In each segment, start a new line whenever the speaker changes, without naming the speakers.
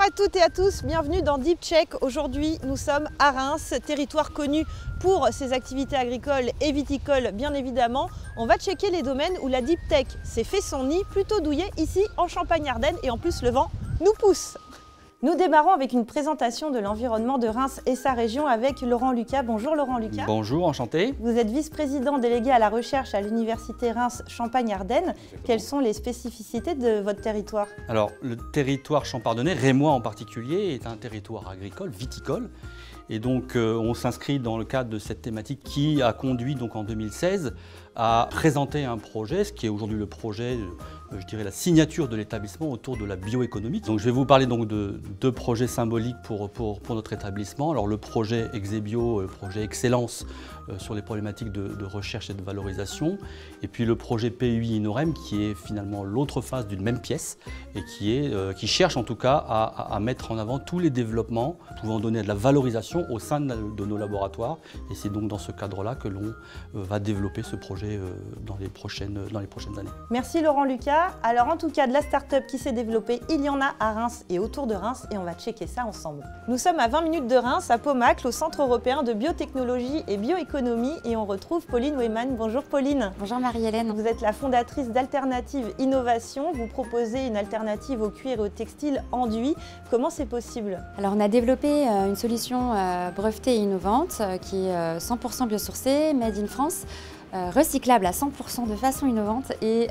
à toutes et à tous, bienvenue dans Deep Check. Aujourd'hui, nous sommes à Reims, territoire connu pour ses activités agricoles et viticoles bien évidemment. On va checker les domaines où la Deep Tech s'est fait son nid, plutôt douillet ici en Champagne-Ardenne, et en plus le vent nous pousse. Nous démarrons avec une présentation de l'environnement de Reims et sa région avec Laurent Lucas. Bonjour Laurent Lucas.
Bonjour, enchanté.
Vous êtes vice-président délégué à la recherche à l'Université Reims Champagne-Ardenne. Quelles sont les spécificités de votre territoire?
Alors, le territoire champardonnais, rémois en particulier, est un territoire agricole, viticole. Et donc, on s'inscrit dans le cadre de cette thématique qui a conduit donc en 2016 à présenter un projet, ce qui est aujourd'hui le projet, je dirais la signature de l'établissement autour de la bioéconomie. Donc je vais vous parler donc de deux projets symboliques pour notre établissement. Alors le projet Exebio, le projet Excellence sur les problématiques de recherche et de valorisation, et puis le projet PUI Inorem qui est finalement l'autre face d'une même pièce et qui cherche en tout cas à mettre en avant tous les développements pouvant donner de la valorisation au sein de nos laboratoires. Et c'est donc dans ce cadre-là que l'on va développer ce projet dans les prochaines années.
Merci Laurent Lucas. Alors en tout cas, de la start-up qui s'est développée, il y en a à Reims et autour de Reims et on va checker ça ensemble. Nous sommes à 20 minutes de Reims, à Paumacle, au Centre européen de biotechnologie et bioéconomie, et on retrouve Pauline Weyman. Bonjour Pauline.
Bonjour Marie-Hélène.
Vous êtes la fondatrice d'Alternative Innovation. Vous proposez une alternative au cuir et au textile enduit. Comment c'est possible?
Alors on a développé une solution brevetée et innovante qui est 100% biosourcée, made in France, recyclable à 100% de façon innovante et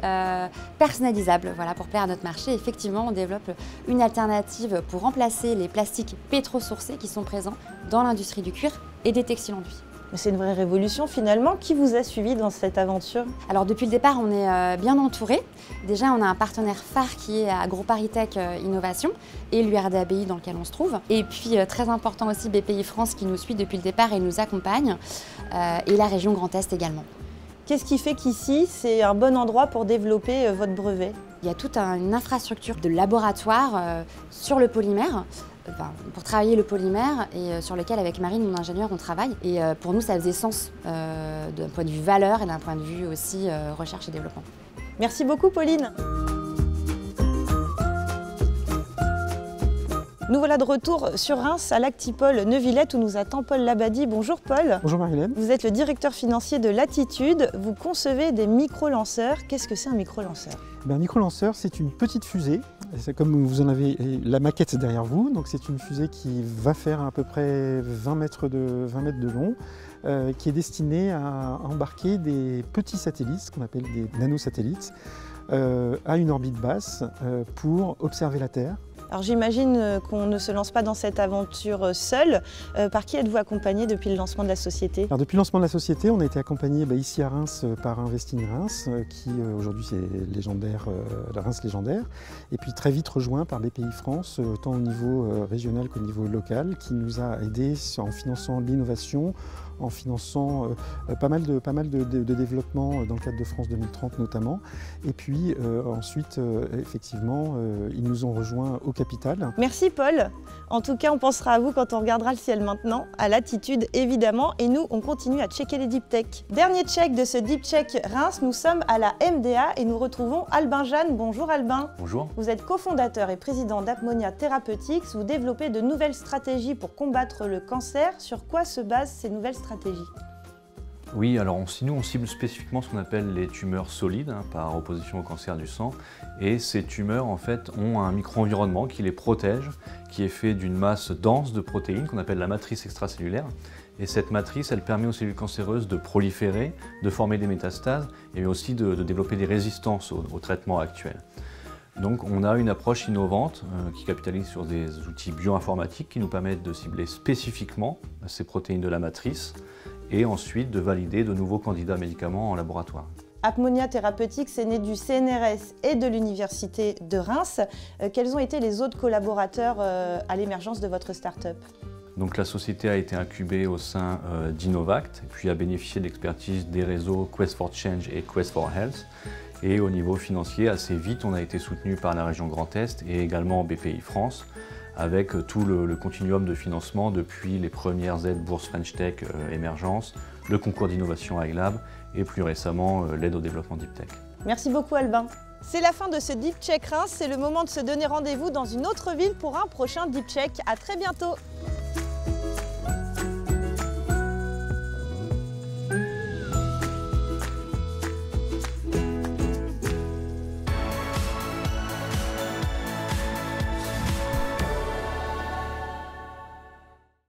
personnalisable, voilà, pour plaire à notre marché. Effectivement, on développe une alternative pour remplacer les plastiques pétro-sourcés qui sont présents dans l'industrie du cuir et des textiles enduits.
C'est une vraie révolution finalement. Qui vous a suivi dans cette aventure?
Alors depuis le départ, on est bien entouré. Déjà, on a un partenaire phare qui est AgroParisTech Innovation et l'URDABI dans lequel on se trouve. Et puis très important aussi, BPI France qui nous suit depuis le départ et nous accompagne, et la région Grand Est également.
Qu'est-ce qui fait qu'ici, c'est un bon endroit pour développer votre brevet?
Il y a toute une infrastructure de laboratoire sur le polymère, pour travailler le polymère, et sur lequel, avec Marine, mon ingénieur, on travaille. Et pour nous, ça faisait sens d'un point de vue valeur et d'un point de vue aussi recherche et développement.
Merci beaucoup, Pauline. Nous voilà de retour sur Reims, à l'Actipol Neuvillette, où nous attend Paul Labadie. Bonjour Paul.
Bonjour Marie-Hélène.
Vous êtes le directeur financier de Latitude. Vous concevez des micro-lanceurs. Qu'est-ce que c'est un micro-lanceur?
Un micro-lanceur, c'est une petite fusée. Comme vous en avez la maquette derrière vous, donc c'est une fusée qui va faire à peu près 20 mètres de long, qui est destinée à embarquer des petits satellites, ce qu'on appelle des nanosatellites, à une orbite basse pour observer la Terre.
Alors j'imagine qu'on ne se lance pas dans cette aventure seul. Par qui êtes-vous accompagné depuis le lancement de la société?
Alors depuis le lancement de la société, on a été accompagné ici à Reims par Investing Reims, qui aujourd'hui c'est légendaire, la Reims légendaire, et puis très vite rejoint par BPI France, tant au niveau régional qu'au niveau local, qui nous a aidés en finançant l'innovation, en finançant pas mal de développement dans le cadre de France 2030 notamment. Et puis ensuite, effectivement, ils nous ont rejoints au capital.
Merci Paul. En tout cas, on pensera à vous quand on regardera le ciel maintenant, à Latitude évidemment. Et nous, on continue à checker les Deep Tech. Dernier check de ce Deep Check Reims, nous sommes à la MDA et nous retrouvons Albin Jeanne. Bonjour Albin.
Bonjour.
Vous êtes cofondateur et président d'Apmonia Therapeutics. Vous développez de nouvelles stratégies pour combattre le cancer. Sur quoi se basent ces nouvelles stratégies?
Oui, alors nous on cible spécifiquement ce qu'on appelle les tumeurs solides, par opposition au cancer du sang. Et ces tumeurs en fait ont un micro-environnement qui les protège, qui est fait d'une masse dense de protéines qu'on appelle la matrice extracellulaire. Et cette matrice, elle permet aux cellules cancéreuses de proliférer, de former des métastases et aussi de développer des résistances au traitement actuel. Donc on a une approche innovante qui capitalise sur des outils bioinformatiques qui nous permettent de cibler spécifiquement ces protéines de la matrice et ensuite de valider de nouveaux candidats médicaments en laboratoire.
Apmonia Therapeutics est né du CNRS et de l'Université de Reims. Quels ont été les autres collaborateurs à l'émergence de votre start-up?
Donc la société a été incubée au sein d'Innovact, puis a bénéficié de l'expertise des réseaux Quest for Change et Quest for Health. Et au niveau financier, assez vite, on a été soutenu par la région Grand Est et également BPI France, avec tout le continuum de financement depuis les premières aides Bourse French Tech Émergence, le concours d'innovation iLab et plus récemment l'aide au développement Deep Tech.
Merci beaucoup Albin. C'est la fin de ce Deep Check Reims, c'est le moment de se donner rendez-vous dans une autre ville pour un prochain Deep Check. À très bientôt.